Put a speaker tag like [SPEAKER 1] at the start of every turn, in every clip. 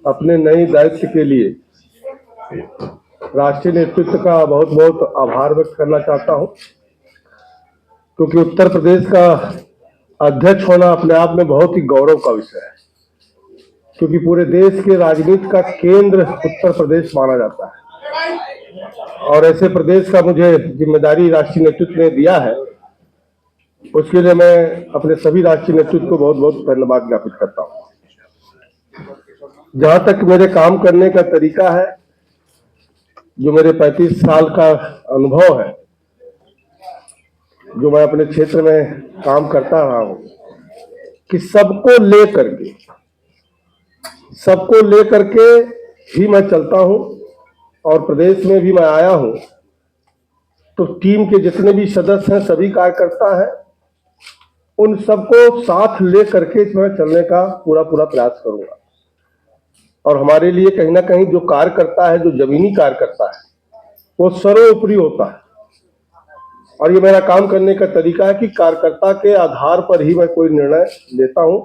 [SPEAKER 1] अपने नए दायित्व के लिए राष्ट्रीय नेतृत्व का बहुत बहुत आभार व्यक्त करना चाहता हूं, क्योंकि उत्तर प्रदेश का अध्यक्ष होना अपने आप में बहुत ही गौरव का विषय है, क्योंकि पूरे देश के राजनीति का केंद्र उत्तर प्रदेश माना जाता है। और ऐसे प्रदेश का मुझे जिम्मेदारी राष्ट्रीय नेतृत्व ने दिया है, उसके लिए मैं अपने सभी राष्ट्रीय नेतृत्व को बहुत बहुत धन्यवाद ज्ञापित करता हूं। जहां तक मेरे काम करने का तरीका है, जो मेरे 35 साल का अनुभव है, जो मैं अपने क्षेत्र में काम करता रहा हूं, कि सबको लेकर के ही मैं चलता हूं। और प्रदेश में भी मैं आया हूं तो टीम के जितने भी सदस्य हैं, सभी कार्यकर्ता हैं, उन सबको साथ लेकर के मैं चलने का पूरा प्रयास करूंगा। और हमारे लिए कहीं ना कहीं जो कार्य करता है, जो जमीनी कार्य करता है, वो सर्वोपरि होता है। और ये मेरा काम करने का तरीका है कि कार्यकर्ता के आधार पर ही मैं कोई निर्णय लेता हूं,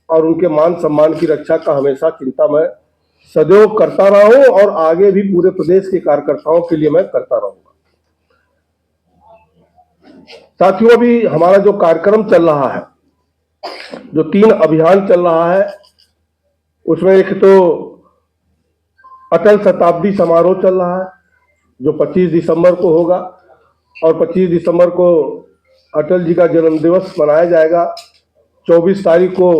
[SPEAKER 1] और उनके मान सम्मान की रक्षा का हमेशा चिंता मैं सदैव करता रहा हूं, और आगे भी पूरे प्रदेश के कार्यकर्ताओं के लिए मैं करता रहूंगा। साथियों, अभी हमारा जो कार्यक्रम चल रहा है, जो 3 अभियान चल रहा है, उसमें एक तो अटल शताब्दी समारोह चल रहा है, जो 25 दिसंबर को होगा। और 25 दिसंबर को अटल जी का जन्म दिवस मनाया जाएगा। 24 तारीख को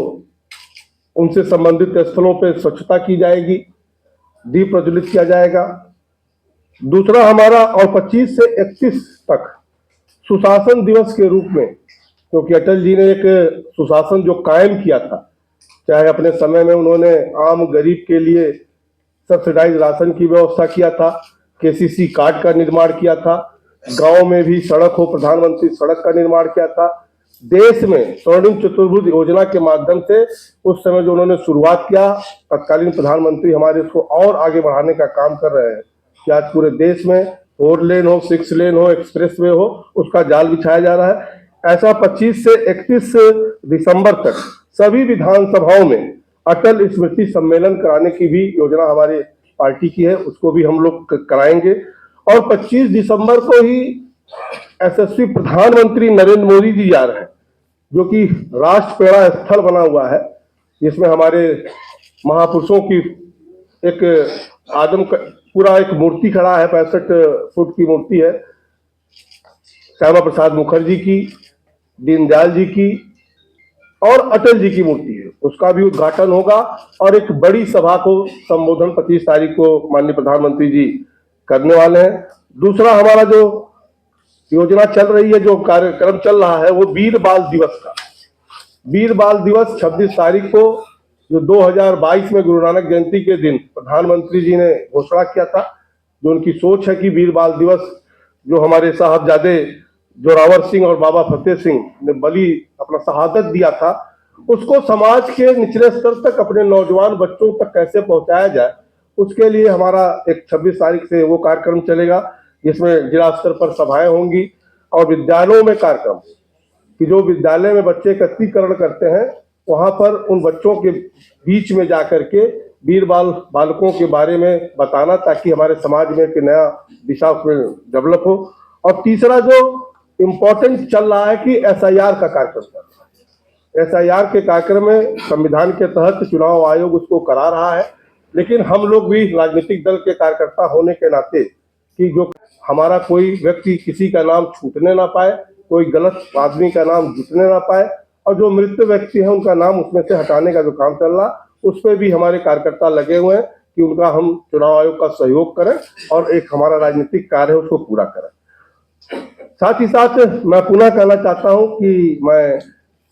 [SPEAKER 1] उनसे संबंधित स्थलों पर स्वच्छता की जाएगी, दीप प्रज्वलित किया जाएगा। दूसरा हमारा, और 25 से 31 तक सुशासन दिवस के रूप में, क्योंकि अटल जी ने एक सुशासन जो कायम किया था, चाहे अपने समय में उन्होंने आम गरीब के लिए सब्सिडाइज राशन की व्यवस्था किया था, केसीसी कार्ड का निर्माण किया था, गांव में भी सड़क हो, प्रधानमंत्री सड़क का निर्माण किया था, देश में स्वर्णिम चतुर्भुज योजना के माध्यम से उस समय जो उन्होंने शुरुआत किया, तत्कालीन प्रधानमंत्री हमारे उसको और आगे बढ़ाने का काम कर रहे हैं कि आज पूरे देश में 4 लेन हो, 6 लेन हो, एक्सप्रेस वे हो, उसका जाल बिछाया जा रहा है। ऐसा 25 से 31 दिसंबर तक सभी विधानसभाओं में अटल स्मृति सम्मेलन कराने की भी योजना हमारी पार्टी की है, उसको भी हम लोग कराएंगे। और 25 दिसंबर को ही यशस्वी प्रधानमंत्री नरेंद्र मोदी जी जा रहे हैं, जो कि राष्ट्रप्रेरणा स्थल बना हुआ है, जिसमें हमारे महापुरुषों की एक पूरा एक मूर्ति खड़ा है, 65 फुट की मूर्ति है, श्यामा प्रसाद मुखर्जी की, दीनदयाल जी की और अटल जी की मूर्ति है। उसका भी उद्घाटन होगा, और एक बड़ी सभा को संबोधन 25 तारीख को माननीय प्रधानमंत्री जी करने वाले हैं। दूसरा हमारा जो योजना चल रही है, जो कार्यक्रम चल रहा है, वो वीर बाल दिवस का। वीर बाल दिवस 26 तारीख को, जो 2022 में गुरु नानक जयंती के दिन प्रधानमंत्री जी ने घोषणा किया था, जो उनकी सोच है कि वीर बाल दिवस, जो हमारे साहबजादे जोरावर सिंह और बाबा फतेह सिंह ने बलि अपना शहादत दिया था, उसको समाज के निचले स्तर तक, अपने नौजवान बच्चों तक कैसे पहुंचाया जाए, उसके लिए हमारा एक 26 तारीख से वो कार्यक्रम चलेगा, जिसमें जिला स्तर पर सभाएं होंगी और विद्यालयों में कार्यक्रम, कि जो विद्यालय में बच्चे एकत्रीकरण करते हैं, वहां पर उन बच्चों के बीच में जाकर के वीर बालकों के बारे में बताना, ताकि हमारे समाज में एक नया दिशा उसमें डेवलप हो। और तीसरा जो इम्पोर्टेंट चल रहा है कि SIR का कार्यक्रम चल रहा है। SIR के कार्यक्रम में संविधान के तहत चुनाव आयोग उसको करा रहा है, लेकिन हम लोग भी राजनीतिक दल के कार्यकर्ता होने के नाते, कि जो हमारा कोई व्यक्ति किसी का नाम छूटने ना पाए, कोई गलत आदमी का नाम जुटने ना पाए, और जो मृत व्यक्ति है उनका नाम उसमें से हटाने का जो काम चल रहा, उस पर भी हमारे कार्यकर्ता लगे हुए हैं कि उनका हम चुनाव आयोग का सहयोग करें और एक हमारा राजनीतिक कार्य है उसको पूरा करें। साथ ही साथ मैं पुनः कहना चाहता हूं कि मैं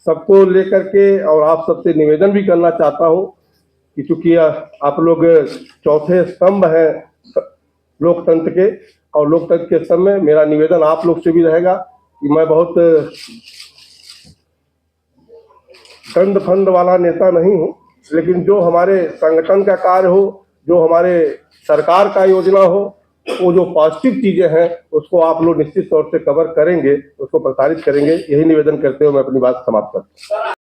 [SPEAKER 1] सबको लेकर के और आप सबसे निवेदन भी करना चाहता हूं कि चूंकि आप लोग चौथे स्तंभ हैं लोकतंत्र के, और लोकतंत्र के स्तंभ में मेरा निवेदन आप लोग से भी रहेगा कि मैं बहुत दंड फंड वाला नेता नहीं हूं, लेकिन जो हमारे संगठन का कार्य हो, जो हमारे सरकार का योजना हो, वो जो पॉजिटिव चीजें हैं उसको आप लोग निश्चित तौर से कवर करेंगे, उसको प्रसारित करेंगे। यही निवेदन करते हुए मैं अपनी बात समाप्त करता हूं।